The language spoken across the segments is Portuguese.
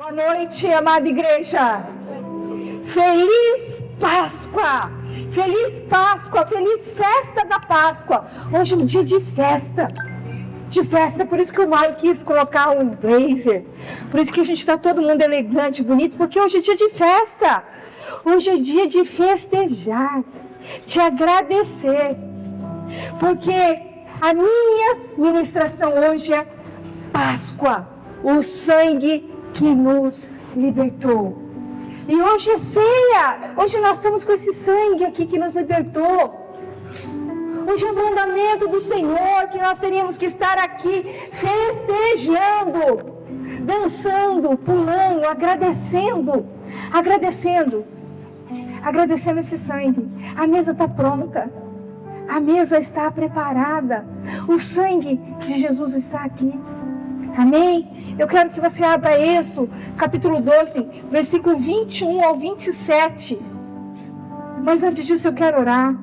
Boa noite, amada igreja. Feliz Páscoa! Feliz Páscoa! Feliz festa da Páscoa! Hoje é um dia de festa. Por isso que o Mário quis colocar um blazer. Por isso que a gente está todo mundo elegante, bonito, porque hoje é dia de festa. Hoje é dia de festejar, de agradecer. Porque a minha ministração hoje é Páscoa, o sangue que nos libertou. E hoje é ceia. Hoje nós estamos com esse sangue aqui que nos libertou. Hoje é o mandamento do Senhor que nós teríamos que estar aqui festejando, dançando, pulando, agradecendo esse sangue. A mesa está pronta. A mesa está preparada. O sangue de Jesus está aqui. Amém? Eu quero que você abra Êxodo, capítulo 12, versículo 21 ao 27. Mas antes disso eu quero orar.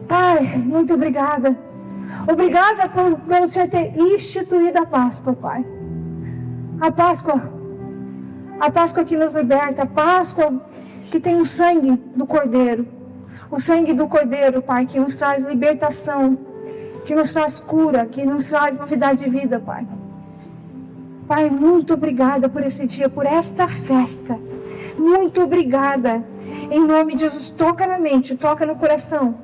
Pai, muito obrigada. Obrigada pelo Senhor ter instituído a Páscoa, Pai. A Páscoa que nos liberta, a Páscoa que tem o sangue do Cordeiro. O sangue do Cordeiro, Pai, que nos traz libertação, que nos traz cura, que nos traz novidade de vida, Pai. Pai, muito obrigada por esse dia, por esta festa. Muito obrigada. Em nome de Jesus, toca na mente, toca no coração.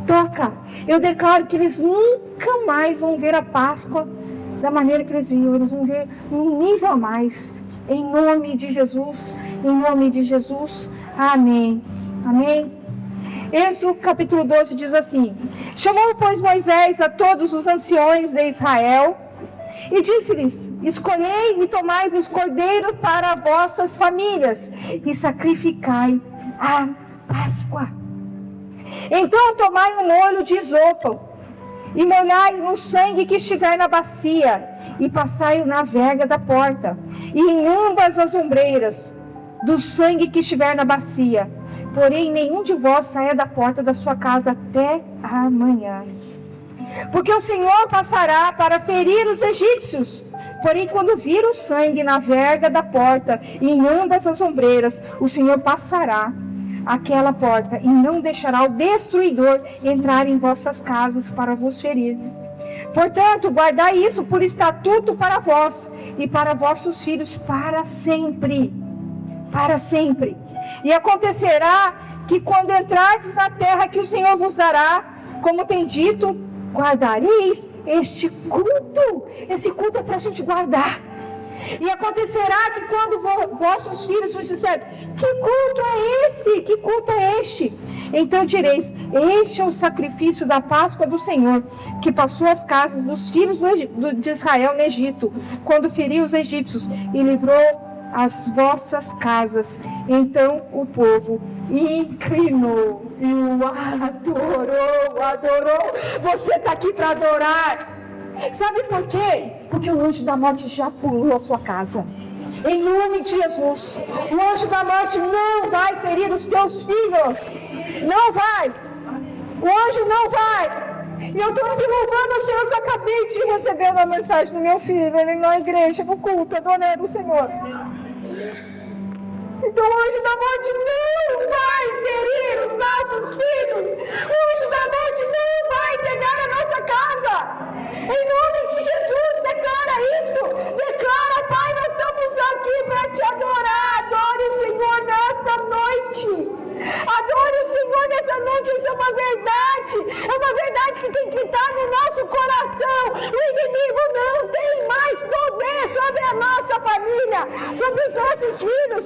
Toca. Eu declaro que eles nunca mais vão ver a Páscoa da maneira que eles viam. Eles vão ver um nível a mais. Em nome de Jesus. Em nome de Jesus. Amém. Amém. Êxodo capítulo 12 diz assim: chamou, pois, Moisés a todos os anciões de Israel e disse-lhes: escolhei e tomai-vos cordeiro para vossas famílias e sacrificai a Páscoa. Então tomai um molho de isopo e molhai no sangue que estiver na bacia e passai-o na verga da porta e em ambas as ombreiras do sangue que estiver na bacia. Porém, nenhum de vós saia da porta da sua casa até amanhã. Porque o Senhor passará para ferir os egípcios. Porém, quando vir o sangue na verga da porta e em ambas as ombreiras, o Senhor passará aquela porta e não deixará o destruidor entrar em vossas casas para vos ferir. Portanto, guardai isso por estatuto para vós e para vossos filhos para sempre. Para sempre. E acontecerá que quando entrardes na terra que o Senhor vos dará, como tem dito, guardareis este culto. Esse culto é para a gente guardar. E acontecerá que quando vossos filhos vos disserem: que culto é esse? Que culto é este? Então direis: este é o sacrifício da Páscoa do Senhor, que passou as casas dos filhos de Israel no Egito, quando feriu os egípcios e livrou as vossas casas. Então o povo inclinou e o adorou. Você está aqui para adorar. Sabe por quê? Porque o anjo da morte já pulou a sua casa. Em nome de Jesus, o anjo da morte não vai ferir os teus filhos. Não vai. O anjo não vai. E eu estou aqui louvando o Senhor, que eu acabei de receber uma mensagem do meu filho, ele na igreja, no culto, adorando o Senhor. Então o anjo da morte não vai ferir os nossos filhos. O anjo da morte não vai pegar a nossa casa. Em nome de Jesus, declara isso. Declara: Pai, nós estamos aqui para te adorar. Adore o Senhor nesta noite. Adore o Senhor nessa noite. Isso é uma verdade. É uma verdade que tem que estar no nosso coração. O inimigo não tem mais poder sobre a nossa família, sobre os nossos filhos.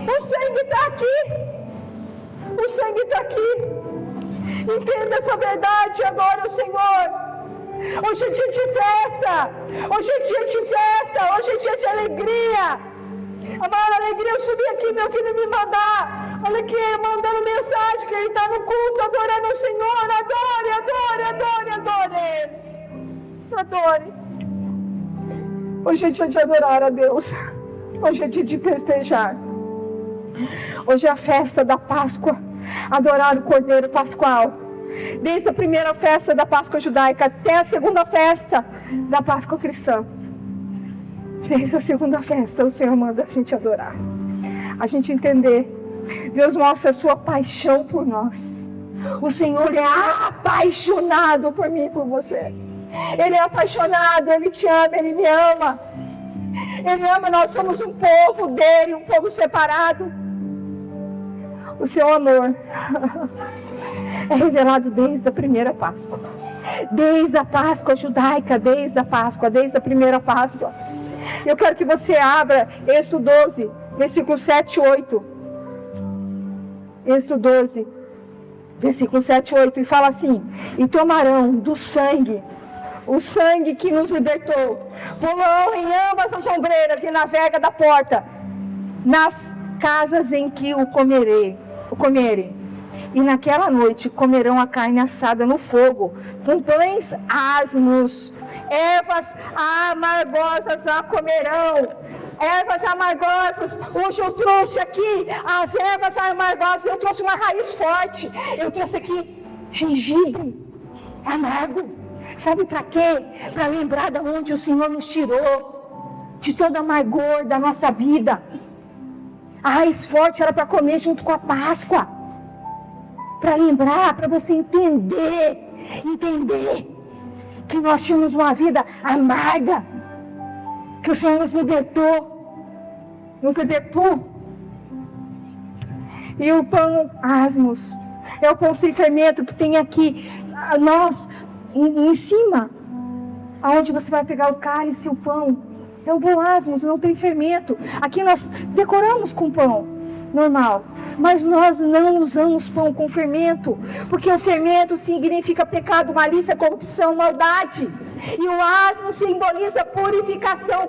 O sangue está aqui. O sangue está aqui. Entenda essa verdade. Adore o Senhor. Hoje é dia de festa. Hoje é dia de festa. Hoje é dia de alegria. A maior alegria, eu subi aqui, meu filho me mandar. Olha aqui, mandando mensagem que ele está no culto, adorando o Senhor. Adore. Hoje é dia de adorar a Deus. Hoje é dia de festejar. Hoje é a festa da Páscoa. Adorar o Cordeiro Pascual. Desde a primeira festa da Páscoa judaica até a segunda festa da Páscoa cristã. Desde a segunda festa, o Senhor manda a gente adorar. A gente entender. Deus mostra a sua paixão por nós. O Senhor é apaixonado por mim e por você. Ele é apaixonado, Ele te ama, Ele me ama. Ele ama, nós somos um povo dele, um povo separado. O seu amor é revelado desde a primeira Páscoa. Desde a Páscoa judaica, desde a Páscoa, desde a primeira Páscoa. Eu quero que você abra Êxodo 12, versículos 7 e 8. Êxodo 12, versículo 7 e 8, e fala assim: e tomarão do sangue, o sangue que nos libertou, porão em ambas as ombreiras e na verga da porta, nas casas em que o comerem. E naquela noite comerão a carne assada no fogo, com pães asmos, ervas amargosas a comerão. Ervas amargosas, hoje eu trouxe aqui as ervas amargosas, eu trouxe uma raiz forte, eu trouxe aqui gengibre amargo. Sabe para quê? Para lembrar de onde o Senhor nos tirou, de todo amargor da nossa vida. A raiz forte era para comer junto com a Páscoa, para lembrar, para você entender que nós tínhamos uma vida amarga, que o Senhor nos libertou. E o pão asmos é o pão sem fermento que tem aqui, nós, em cima, aonde você vai pegar o cálice e o pão, é o pão asmos, não tem fermento. Aqui nós decoramos com pão normal, mas nós não usamos pão com fermento, porque o fermento significa pecado, malícia, corrupção, maldade. E o asmo simboliza purificação,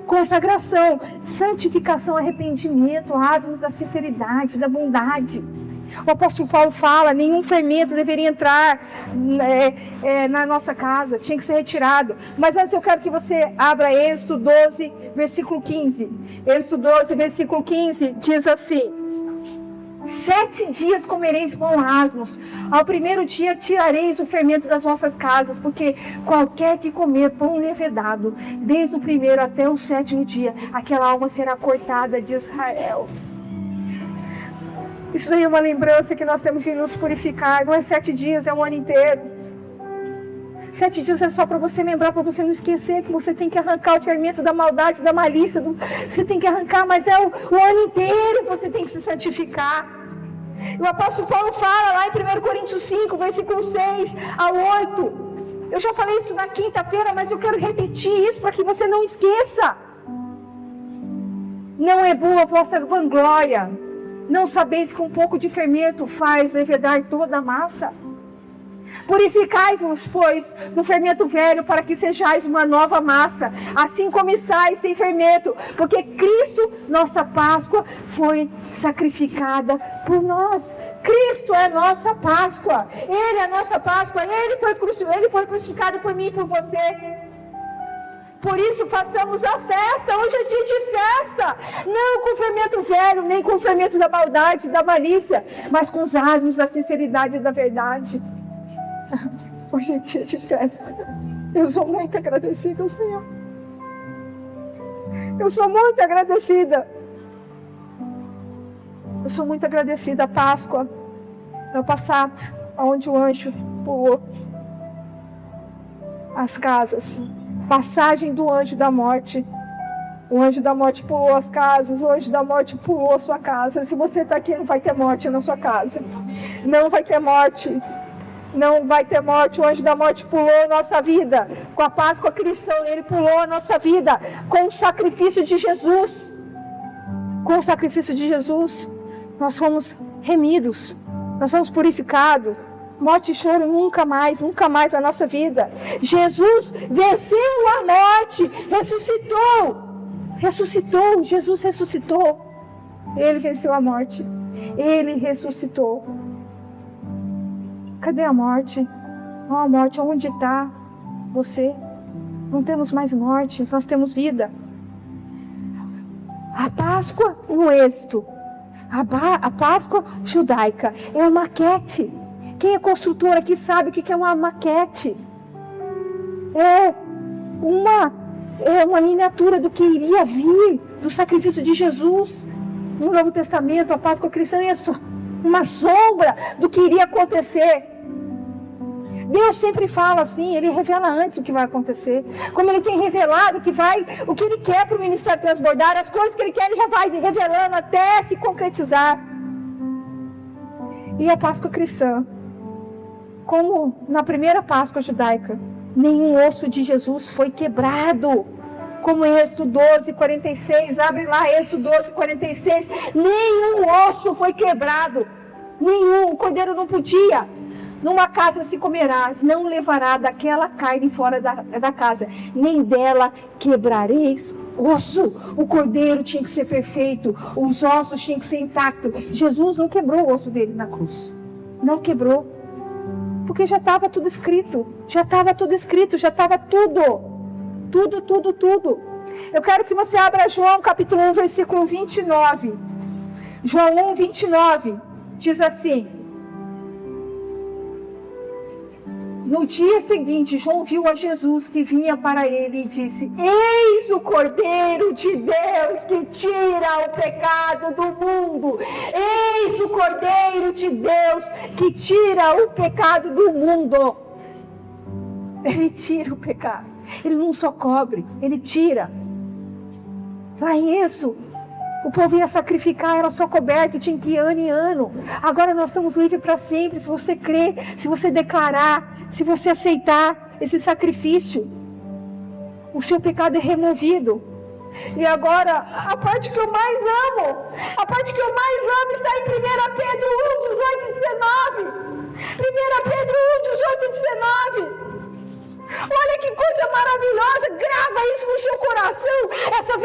consagração, santificação, arrependimento, asmos da sinceridade, da bondade. O apóstolo Paulo fala: nenhum fermento deveria entrar na nossa casa, tinha que ser retirado. Mas antes eu quero que você abra Êxodo 12, versículo 15. Êxodo 12, versículo 15 diz assim: 7 dias comereis pão asmos, ao primeiro dia tirareis o fermento das vossas casas, porque qualquer que comer pão levedado, desde o primeiro até o 7º dia, aquela alma será cortada de Israel. Isso aí é uma lembrança que nós temos de nos purificar. Não é 7 dias, é um ano inteiro. 7 dias é só para você lembrar, para você não esquecer que você tem que arrancar o fermento da maldade, da malícia. Você tem que arrancar, mas é o ano inteiro você tem que se santificar. O apóstolo Paulo fala lá em 1 Coríntios 5, versículo 6 ao 8. Eu já falei isso na quinta-feira, mas eu quero repetir isso para que você não esqueça. Não é boa a vossa vanglória. Não sabeis que um pouco de fermento faz levedar toda a massa? Purificai-vos, pois, do fermento velho, para que sejais uma nova massa, assim como estáis sem fermento, porque Cristo, nossa Páscoa, foi sacrificada por nós. Cristo é nossa Páscoa, Ele é nossa Páscoa, Ele foi crucificado por mim e por você. Por isso façamos a festa, hoje é dia de festa, não com o fermento velho, nem com o fermento da maldade, da malícia, mas com os asmos da sinceridade e da verdade. Hoje é dia de festa. Eu sou muito agradecida ao Senhor. Eu sou muito agradecida. Eu sou muito agradecida à Páscoa, no passado, onde o anjo pulou as casas. Passagem do anjo da morte. O anjo da morte pulou as casas, o anjo da morte pulou a sua casa. Se você está aqui, não vai ter morte na sua casa. Não vai ter morte. Não vai ter morte. O anjo da morte pulou a nossa vida. Com a Páscoa cristã, ele pulou a nossa vida. Com o sacrifício de Jesus. Com o sacrifício de Jesus, nós fomos remidos. Nós fomos purificados. Morte e choro nunca mais na nossa vida. Jesus venceu a morte, ressuscitou, Jesus ressuscitou. Ele venceu a morte, Ele ressuscitou. Cadê a morte? Oh, a morte, onde está você? Não temos mais morte, nós temos vida. A Páscoa no Êxodo, a Páscoa judaica é uma maquete. Quem é construtor aqui sabe o que é uma maquete. É uma é uma miniatura do que iria vir, do sacrifício de Jesus. No Novo Testamento, a Páscoa cristã é só uma sombra do que iria acontecer. Deus sempre fala assim, Ele revela antes o que vai acontecer. Como Ele tem revelado o que Ele quer para o ministério transbordar, as coisas que Ele quer, Ele já vai revelando até se concretizar. E a Páscoa cristã, como na primeira Páscoa judaica, nenhum osso de Jesus foi quebrado. Como em Êxodo 12, 46, abre lá Êxodo 12, 46, nenhum osso foi quebrado. Nenhum, o cordeiro não podia. Numa casa se comerá, não levará daquela carne fora da casa, nem dela quebrareis osso. O cordeiro tinha que ser perfeito, os ossos tinham que ser intactos. Jesus não quebrou o osso dele na cruz, não quebrou, porque já estava tudo escrito, já estava tudo. Eu quero que você abra João capítulo 1, versículo 29. João 1, 29, diz assim: no dia seguinte, João viu a Jesus que vinha para ele e disse: eis o Cordeiro de Deus que tira o pecado do mundo. Eis o Cordeiro de Deus que tira o pecado do mundo. Ele tira o pecado. Ele não só cobre, ele tira. Lá em Êxodo, o povo ia sacrificar, era só coberto, tinha que ir ano em ano. Agora nós estamos livres para sempre, se você crer, se você declarar, se você aceitar esse sacrifício. O seu pecado é removido. E agora, a parte que eu mais amo está em 1 Pedro 1, 18 e 19. 1 Pedro 1, 18 e 19. Olha que coisa maravilhosa, grava isso no seu coração, essa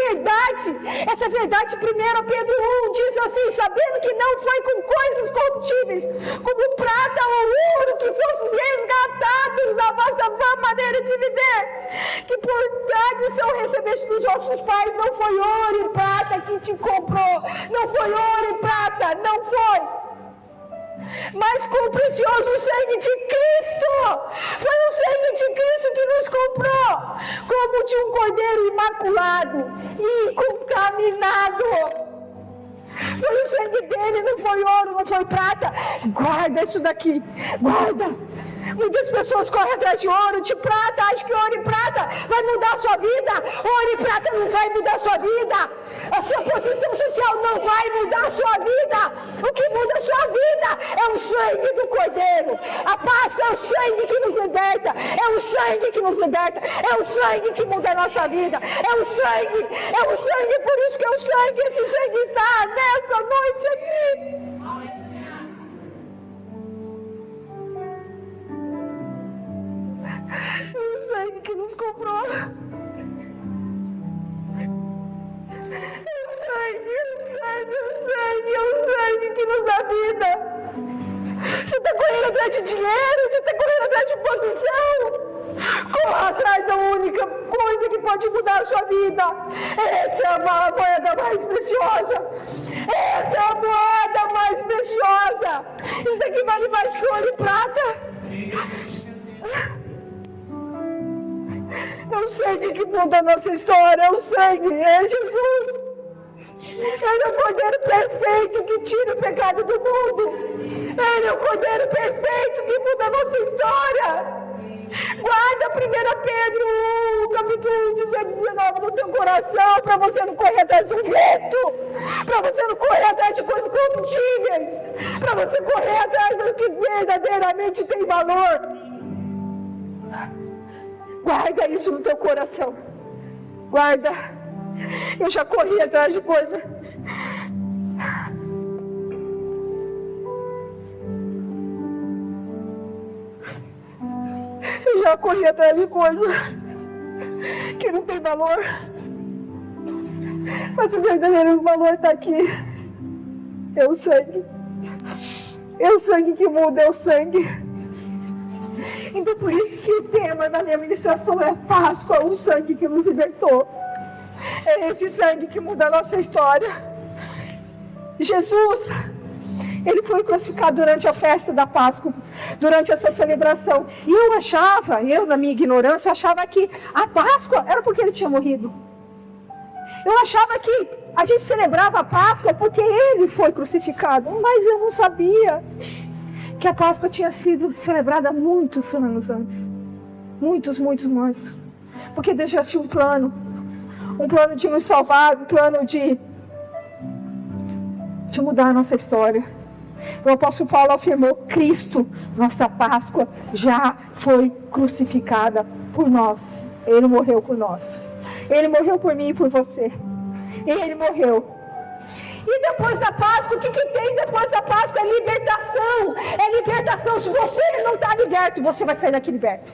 verdade, 1 Pedro 1 diz assim: sabendo que não foi com coisas corruptíveis, como prata ou ouro, que fosses resgatados da vossa vã maneira de viver, que por tradição recebeste dos vossos pais, não foi ouro e prata que te comprou, não foi ouro e prata, não foi, mas com o precioso sangue de Cristo. Foi o sangue de Cristo que nos comprou, como de um cordeiro imaculado e incontaminado. Foi o sangue dele, não foi ouro, não foi prata. Guarda isso daqui, guarda. Muitas pessoas correm atrás de ouro, de prata, acham que ouro e prata vai mudar a sua vida. Ouro e prata não vai mudar a sua vida. A sua posição social não vai mudar a sua vida. O que muda a sua vida é o sangue do Cordeiro. A Páscoa é o sangue que nos liberta. É o sangue que nos liberta. É o sangue que muda a nossa vida. É o sangue. Por isso que é o sangue. Esse sangue está nessa noite aqui. O sangue que nos comprou. O sangue que nos dá vida. Você está correndo atrás de dinheiro, você está correndo atrás de posição. Corra atrás da única coisa que pode mudar a sua vida. Essa é a moeda mais preciosa. Essa é a moeda mais preciosa. Isso daqui vale mais que ouro e prata. É o sangue que muda a nossa história. É o sangue, é Jesus. Ele é o Cordeiro perfeito que tira o pecado do mundo. Ele é o Cordeiro perfeito que muda a nossa história. Guarda 1 Pedro 1, capítulo 1, 18 e 19 no teu coração, para você não correr atrás do vento, para você não correr atrás de coisas corruptíveis, para você correr atrás do que verdadeiramente tem valor. Guarda isso no teu coração. Guarda. Eu já corri atrás de coisa. Eu já corri atrás de coisa que não tem valor. Mas o verdadeiro valor está aqui. É o sangue. É o sangue que muda, é o sangue. Então por isso que o tema da minha ministração é Páscoa, o sangue que nos libertou. É esse sangue que muda a nossa história. Jesus, Ele foi crucificado durante a festa da Páscoa, durante essa celebração. E eu na minha ignorância, eu achava que a Páscoa era porque ele tinha morrido. Eu achava que a gente celebrava a Páscoa porque ele foi crucificado. Mas eu não sabia que a Páscoa tinha sido celebrada muitos anos antes. Muitos. Porque Deus já tinha um plano de nos salvar, um plano de mudar a nossa história. O apóstolo Paulo afirmou: Cristo, nossa Páscoa, já foi crucificada por nós. Ele morreu por nós. Ele morreu por mim e por você. Ele morreu. E depois da Páscoa, o que tem depois da Páscoa? É libertação. É libertação. Se você não está liberto, você vai sair daqui liberto.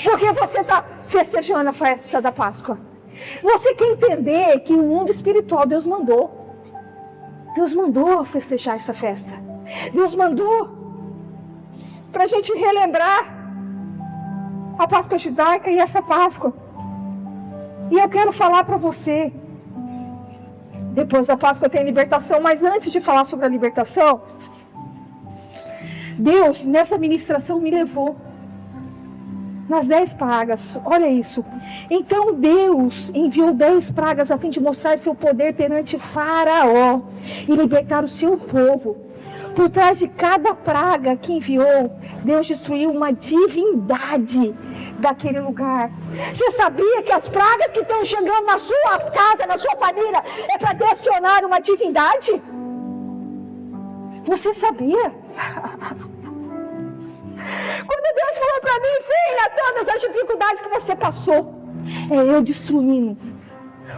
Porque você está festejando a festa da Páscoa. Você quer entender que o mundo espiritual Deus mandou. Deus mandou festejar essa festa. Deus mandou para a gente relembrar a Páscoa judaica e essa Páscoa. E eu quero falar para você, depois da Páscoa tem libertação, mas antes de falar sobre a libertação, Deus nessa ministração me levou nas 10 pragas, olha isso. Então Deus enviou 10 pragas a fim de mostrar seu poder perante Faraó e libertar o seu povo. Por trás de cada praga que enviou, Deus destruiu uma divindade daquele lugar. Você sabia que as pragas que estão chegando na sua casa, na sua família, é para destronar uma divindade? Você sabia? Quando Deus falou para mim: filha, todas as dificuldades que você passou, é eu destruindo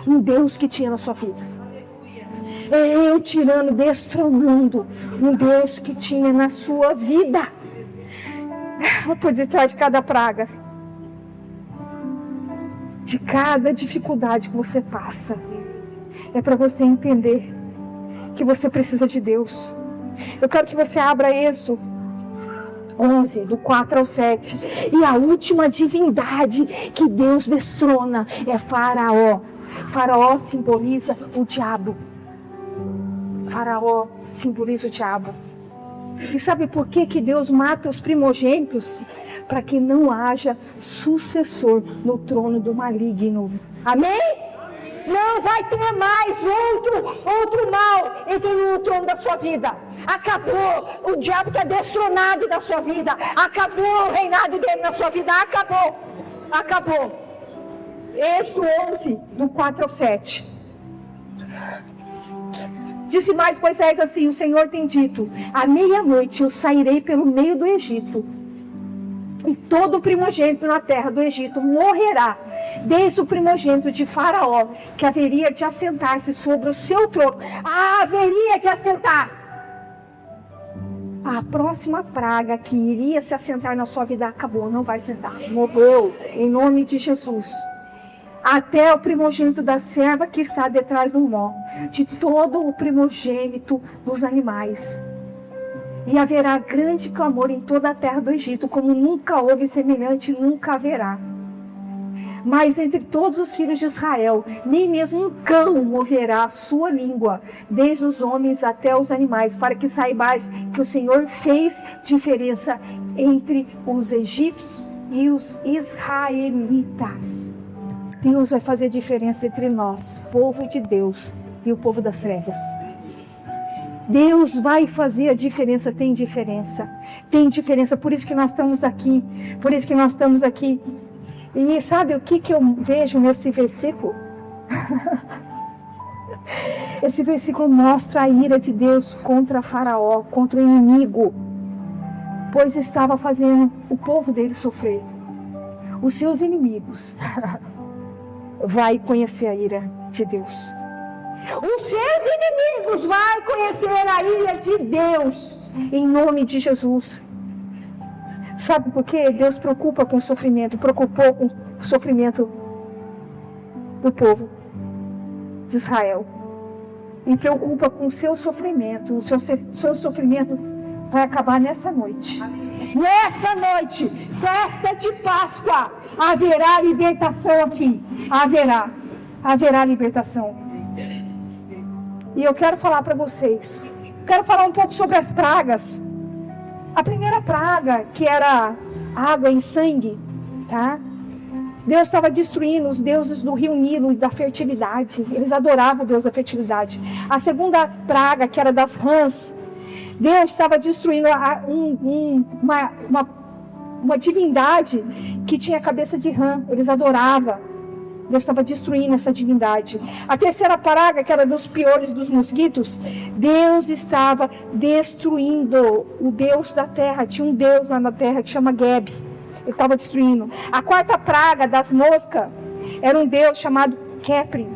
um Deus que tinha na sua vida. É eu tirando, destronando um Deus que tinha na sua vida. Por detrás de cada praga, de cada dificuldade que você faça, é para você entender que você precisa de Deus. Eu quero que você abra Êxodo 11, do 4 ao 7. E a última divindade que Deus destrona é Faraó. Faraó simboliza o diabo. Faraó simboliza o diabo. E sabe por que Deus mata os primogênitos? Para que não haja sucessor no trono do maligno. Amém? Não vai ter mais outro mal entre no trono da sua vida. Acabou. O diabo está destronado da sua vida. Acabou o reinado dele na sua vida. Acabou. Êxodo 11, do 4 ao 7. Disse mais Moisés assim: o Senhor tem dito: à meia-noite eu sairei pelo meio do Egito, e todo primogênito na terra do Egito morrerá, desde o primogênito de Faraó, que haveria de assentar-se sobre o seu trono. Haveria de assentar. A próxima praga que iria se assentar na sua vida acabou, não vai cessar. Morreu, em nome de Jesus. Até o primogênito da serva que está detrás do nó, de todo o primogênito dos animais. E haverá grande clamor em toda a terra do Egito, como nunca houve semelhante, nunca haverá. Mas entre todos os filhos de Israel, nem mesmo um cão moverá a sua língua, desde os homens até os animais, para que saibais que o Senhor fez diferença entre os egípcios e os israelitas. Deus vai fazer diferença entre nós, povo de Deus, e o povo das trevas. Deus vai fazer a diferença, tem diferença. Tem diferença, por isso que nós estamos aqui. Por isso que nós estamos aqui. E sabe o que eu vejo nesse versículo? Esse versículo mostra a ira de Deus contra Faraó, contra o inimigo. Pois estava fazendo o povo dele sofrer. Os seus inimigos vai conhecer a ira de Deus. Os seus inimigos vai conhecer a ira de Deus, em nome de Jesus. Sabe por quê? Deus preocupou com o sofrimento do povo de Israel. E preocupa com o seu sofrimento. O seu sofrimento vai acabar nessa noite. Nessa noite, festa de Páscoa, haverá libertação aqui. Haverá libertação. E eu quero falar para vocês Quero falar um pouco sobre as pragas. A primeira praga, que era água em sangue, tá? Deus estava destruindo os deuses do rio Nilo e da fertilidade. Eles adoravam o Deus da fertilidade. A segunda praga, que era das rãs, Deus estava destruindo uma divindade que tinha cabeça de rã. Eles adoravam. Deus estava destruindo essa divindade. A terceira praga, que era dos piores dos mosquitos, Deus estava destruindo o Deus da terra. Tinha um Deus lá na terra que chama Geb. Ele estava destruindo. A quarta praga das moscas era um Deus chamado Kepri,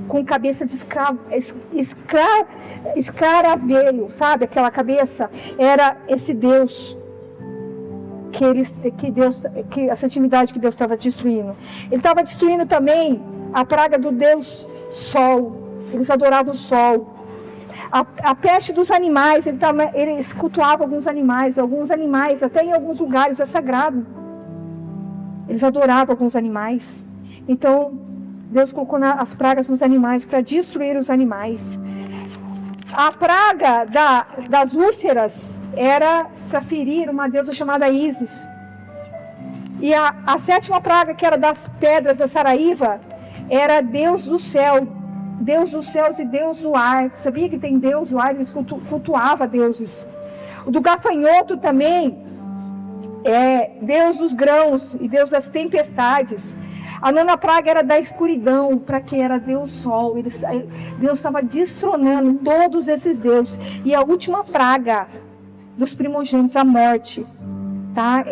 com cabeça de escaravelho, sabe? Aquela cabeça era esse Deus que essa divindade que Deus estava destruindo. Ele estava destruindo também a praga do Deus Sol. Eles adoravam o Sol. A peste dos animais, eles cultuavam alguns animais, até em alguns lugares é sagrado. Eles adoravam alguns animais. Então, Deus colocou as pragas nos animais para destruir os animais. A praga das úlceras era para ferir uma deusa chamada Ísis. E a sétima praga, que era das pedras da Saraíva, era Deus do céu. Deus dos céus e Deus do ar. Sabia que tem Deus do ar? Eles cultuavam deuses. O do gafanhoto também é Deus dos grãos e Deus das tempestades. A nona praga era da escuridão, para que era Deus Sol. Deus estava destronando todos esses deuses. E a última praga dos primogênitos, a morte, tá?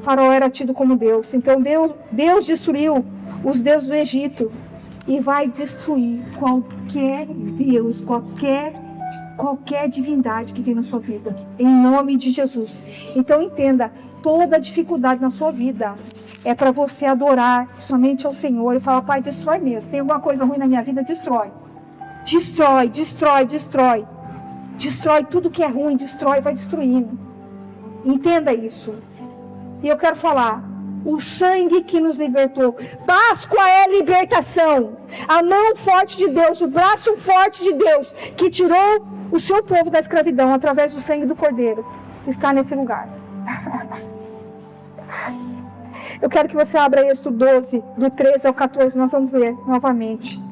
Faraó era tido como Deus. Então Deus destruiu os deuses do Egito e vai destruir qualquer Deus, qualquer divindade que tem na sua vida, em nome de Jesus. Então entenda, toda dificuldade na sua vida é para você adorar somente ao Senhor e falar: Pai, destrói mesmo. Tem alguma coisa ruim na minha vida? Destrói. Destrói, destrói, destrói. Destrói tudo que é ruim, destrói, vai destruindo. Entenda isso. E eu quero falar, o sangue que nos libertou. Páscoa é libertação. A mão forte de Deus, o braço forte de Deus, que tirou o seu povo da escravidão através do sangue do Cordeiro, está nesse lugar. Eu quero que você abra Êxodo 12, do 13 ao 14, nós vamos ler novamente.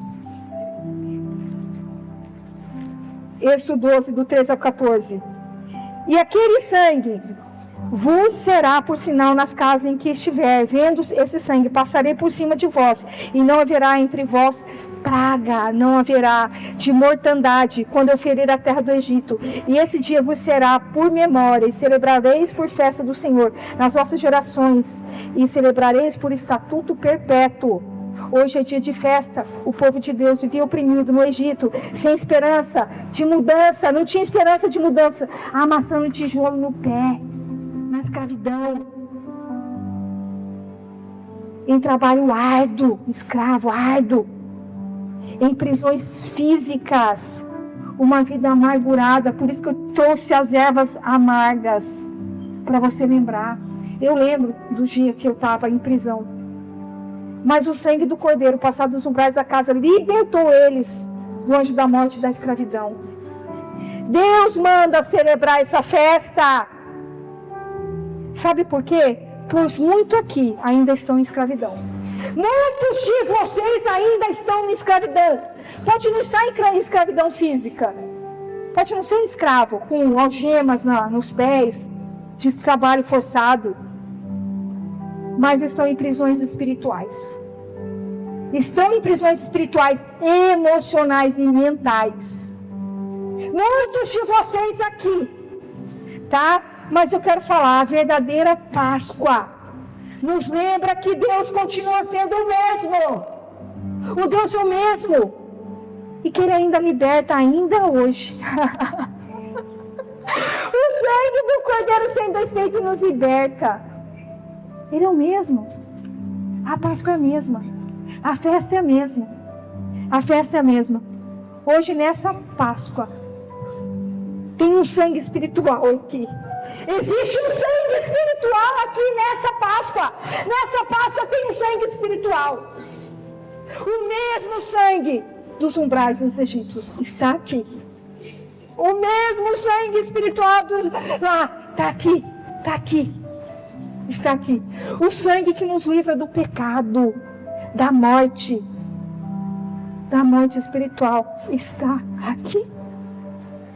Êxodo 12, do 13 ao 14. E aquele sangue vos será por sinal nas casas em que estiver. Vendo esse sangue, passarei por cima de vós, e não haverá entre vós praga, não haverá de mortandade, quando eu ferir a terra do Egito. E esse dia vos será por memória, e celebrareis por festa do Senhor nas vossas gerações, e celebrareis por estatuto perpétuo. Hoje é dia de festa. O povo de Deus vivia oprimido no Egito, sem esperança de mudança, não tinha esperança de mudança, amassando tijolo no pé, na escravidão, em trabalho árduo, escravo árduo, em prisões físicas, uma vida amargurada. Por isso que eu trouxe as ervas amargas, para você lembrar. Eu lembro do dia que eu estava em prisão, mas o sangue do Cordeiro, passado dos umbrais da casa, libertou eles do anjo da morte e da escravidão. Deus manda celebrar essa festa. Sabe por quê? Pois muito aqui ainda estão em escravidão. Muitos de vocês ainda estão em escravidão. Pode não estar em escravidão física, pode não ser escravo com algemas nos pés, de trabalho forçado, mas estão em prisões espirituais. Estão em prisões espirituais, emocionais e mentais. Muitos de vocês aqui, tá? Mas eu quero falar, a verdadeira Páscoa nos lembra que Deus continua sendo o mesmo. O Deus é o mesmo. E que Ele ainda liberta, ainda hoje. O sangue do Cordeiro sendo efeito nos liberta. Ele é o mesmo. A Páscoa é a mesma. A festa é a mesma. A festa é a mesma. Hoje, nessa Páscoa, tem um sangue espiritual aqui. Existe um sangue espiritual aqui nessa Páscoa. Nessa Páscoa tem um sangue espiritual. O mesmo sangue dos umbrais dos egípcios está aqui. O mesmo sangue espiritual lá, está aqui, está aqui, está aqui. O sangue que nos livra do pecado, da morte espiritual, está aqui.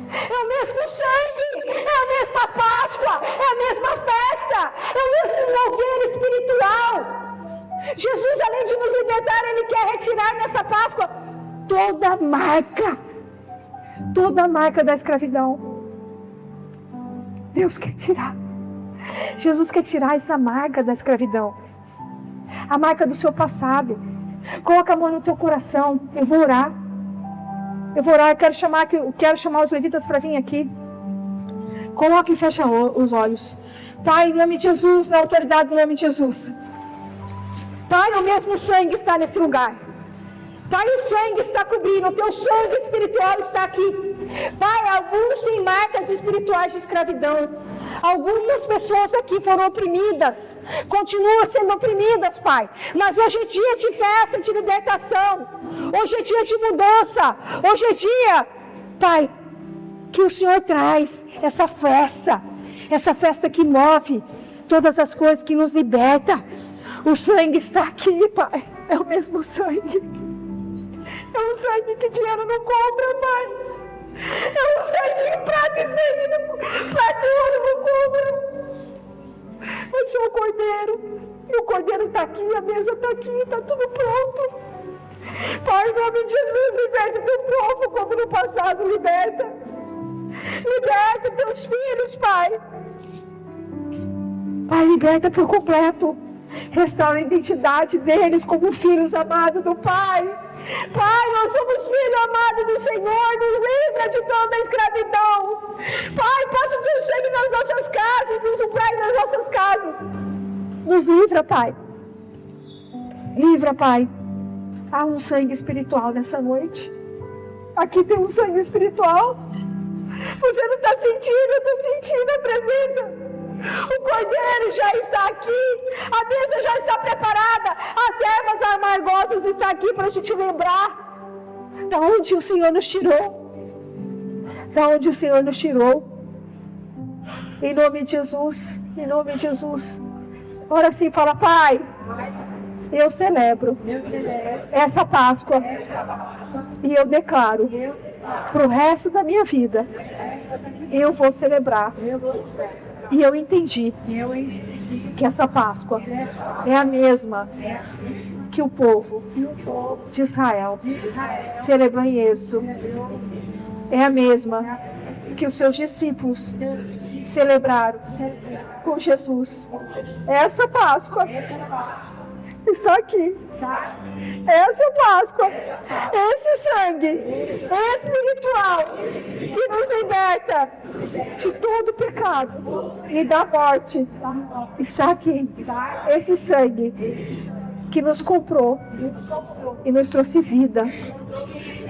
É o mesmo sangue, é a mesma Páscoa, é a mesma festa, é o mesmo mover espiritual. Jesus, além de nos libertar, Ele quer retirar nessa Páscoa toda a marca da escravidão. Deus quer tirar. Jesus quer tirar essa marca da escravidão, a marca do seu passado. Coloca a mão no teu coração. Eu vou orar. Eu quero chamar os levitas para vir aqui. Coloque e fecha os olhos. Pai, em nome de Jesus, na autoridade do nome de Jesus. Pai, o mesmo sangue está nesse lugar. Pai, o sangue está cobrindo, o teu sangue espiritual está aqui. Pai, alguns têm marcas espirituais de escravidão. Algumas pessoas aqui foram oprimidas, continuam sendo oprimidas, Pai. Mas hoje é dia de festa, de libertação. Hoje é dia de mudança. Hoje é dia, Pai, que o Senhor traz essa festa que move todas as coisas, que nos liberta. O sangue está aqui, Pai. É o mesmo sangue. É um sangue que dinheiro não compra, Pai. É um sangue que prata e ouro não compra. Mas sou o Cordeiro. E o Cordeiro está aqui, a mesa está aqui, está tudo pronto. Pai, em nome de Jesus, liberta o teu povo como no passado, liberta. Liberta teus filhos, Pai. Pai, liberta por completo. Restaura a identidade deles como filhos amados do Pai. Pai, nós somos filhos amados do Senhor. Nos livra de toda a escravidão. Pai, passa o teu sangue nas nossas casas, nos umbrais das nossas casas. Nos livra, Pai. Livra, Pai. Há um sangue espiritual nessa noite. Aqui tem um sangue espiritual. Você não está sentindo, eu estou sentindo a presença. O Cordeiro já está aqui, a mesa já está preparada, as ervas amargosas estão aqui para a gente lembrar da onde o Senhor nos tirou. Da onde o Senhor nos tirou. Em nome de Jesus, em nome de Jesus. Ora assim, fala: Pai, eu celebro essa Páscoa e eu declaro para o resto da minha vida, eu vou celebrar. E eu entendi que essa Páscoa é a mesma que o povo de Israel celebrou em Êxodo. É a mesma que os seus discípulos celebraram com Jesus. Essa Páscoa está aqui. Essa Páscoa, esse sangue espiritual que nos liberta de todo pecado e da morte está aqui. Esse sangue que nos comprou e nos trouxe vida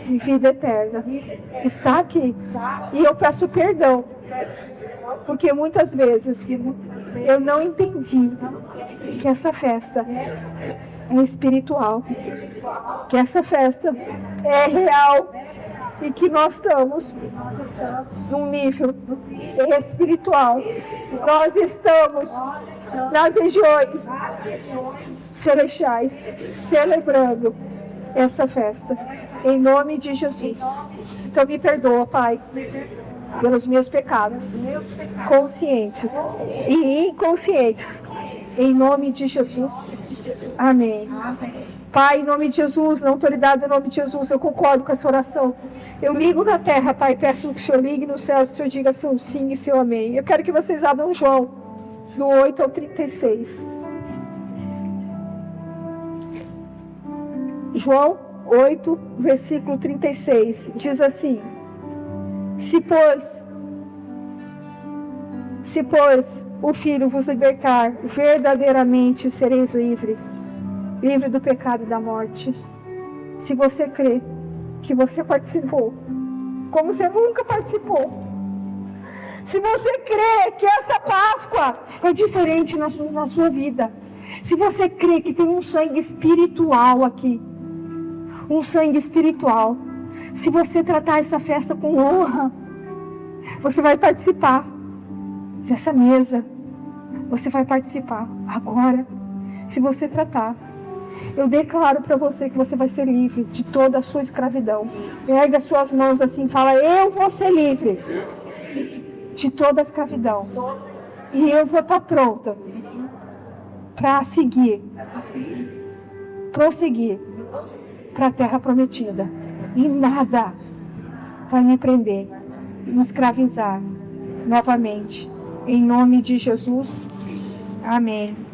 e vida eterna está aqui. E eu peço perdão, porque muitas vezes eu não entendi que essa festa é espiritual, que essa festa é real e que nós estamos num nível espiritual. Nós estamos nas regiões celestiais celebrando essa festa em nome de Jesus. Então me perdoa, Pai, pelos meus pecados conscientes e inconscientes, em nome de Jesus. Amém. Pai, em nome de Jesus, na autoridade do nome de Jesus, eu concordo com essa oração. Eu ligo na terra, Pai, peço que o Senhor ligue nos céus, que o Senhor diga seu sim e seu amém. Eu quero que vocês abram João, do 8 ao 36. João 8, versículo 36, diz assim: Se pois o Filho vos libertar, verdadeiramente sereis livre do pecado e da morte. Se você crê que você participou, como você nunca participou, se você crê que essa Páscoa é diferente na sua vida, se você crê que tem um sangue espiritual aqui, um sangue espiritual, se você tratar essa festa com honra, Você vai participar dessa mesa. Você vai participar agora. Se você tratar, eu declaro para você que você vai ser livre de toda a sua escravidão. Erga as suas mãos assim e fala: eu vou ser livre de toda a escravidão. E eu vou estar pronta para prosseguir para a terra prometida. E nada vai me prender, me escravizar novamente. Em nome de Jesus. Amém.